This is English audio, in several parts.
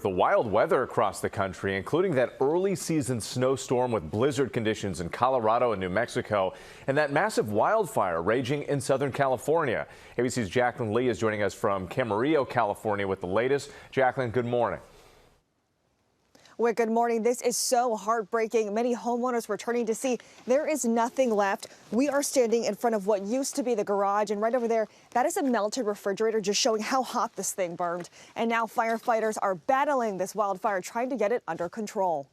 The wild weather across the country, including that early season snowstorm with blizzard conditions in Colorado and New Mexico, and that massive wildfire raging in Southern California. ABC's Jacqueline Lee is joining us from Camarillo, California with the latest. Jacqueline, good morning. Well, good morning. This is so heartbreaking. Many homeowners returning to see there is nothing left. We are standing in front of what used to be the garage, and right over there, that is a melted refrigerator, just showing how hot this thing burned. And now firefighters are battling this wildfire, trying to get it under control.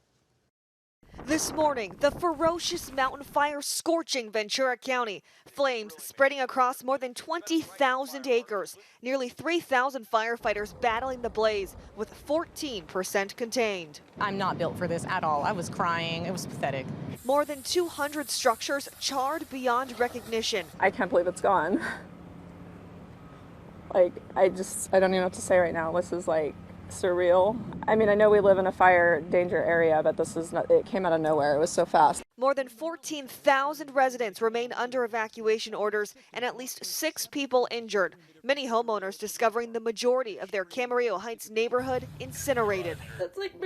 This morning, the ferocious mountain fire scorching Ventura County. Flames spreading across more than 20,000 acres. Nearly 3,000 firefighters battling the blaze, with 14% contained. I'm not built for this at all. I was crying. It was pathetic. More than 200 structures charred beyond recognition. I can't believe it's gone. I don't even know what to say right now. This is surreal. I mean, I know we live in a fire danger area, but this is not, it came out of nowhere. It was so fast. More than 14,000 residents remain under evacuation orders and at least 6 people injured. Many homeowners discovering the majority of their Camarillo Heights neighborhood incinerated. That's like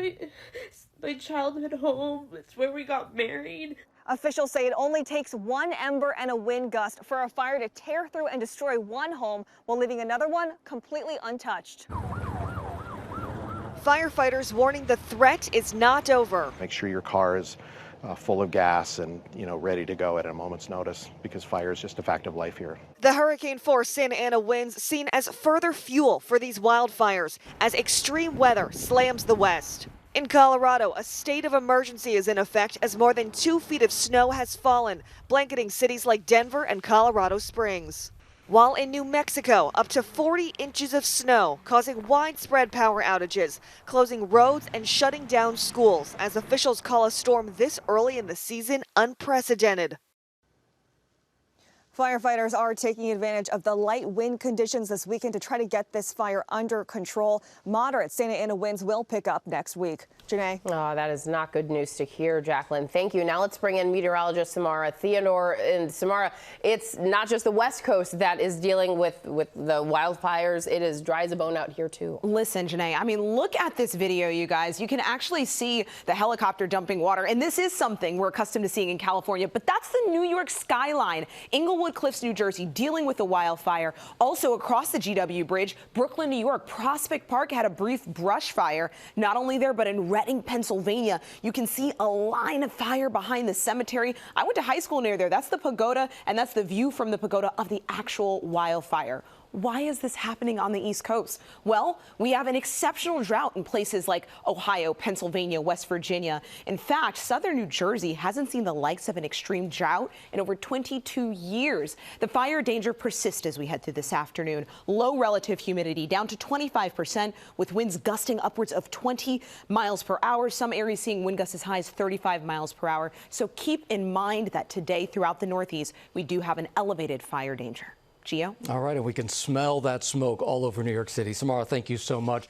my childhood home. It's where we got married. Officials say it only takes one ember and a wind gust for a fire to tear through and destroy one home while leaving another one completely untouched. Firefighters warning the threat is not over. Make sure your car is full of gas and, ready to go at a moment's notice, because fire is just a fact of life here. The hurricane-force Santa Ana winds seen as further fuel for these wildfires as extreme weather slams the west. In Colorado, a state of emergency is in effect as more than 2 feet of snow has fallen, blanketing cities like Denver and Colorado Springs. While in New Mexico, up to 40 inches of snow, causing widespread power outages, closing roads and shutting down schools as officials call a storm this early in the season unprecedented. Firefighters are taking advantage of the light wind conditions this weekend to try to get this fire under control. Moderate Santa Ana winds will pick up next week. Janae. Oh, that is not good news to hear, Jacqueline. Thank you. Now let's bring in meteorologist Samara Theodore. And Samara, it's not just the West Coast that is dealing with the wildfires. It is dry as a bone out here, too. Listen, Janae, I mean, look at this video, you guys. You can actually see the helicopter dumping water. And this is something we're accustomed to seeing in California. But that's the New York skyline. Inglewood Cliffs, New Jersey, dealing with the wildfire. Also across the GW Bridge, Brooklyn, New York, Prospect Park had a brief brush fire. Not only there, but in Reading, Pennsylvania, you can see a line of fire behind the cemetery. I went to high school near there. That's the pagoda, and that's the view from the pagoda of the actual wildfire. Why is this happening on the East Coast? Well, we have an exceptional drought in places like Ohio, Pennsylvania, West Virginia. In fact, southern New Jersey hasn't seen the likes of an extreme drought in over 22 years. The fire danger persists as we head through this afternoon. Low relative humidity down to 25%, with winds gusting upwards of 20 miles per hour. Some areas seeing wind gusts as high as 35 miles per hour. So keep in mind that today throughout the Northeast, we do have an elevated fire danger. Gio? All right, and we can smell that smoke all over New York City. Samara, thank you so much.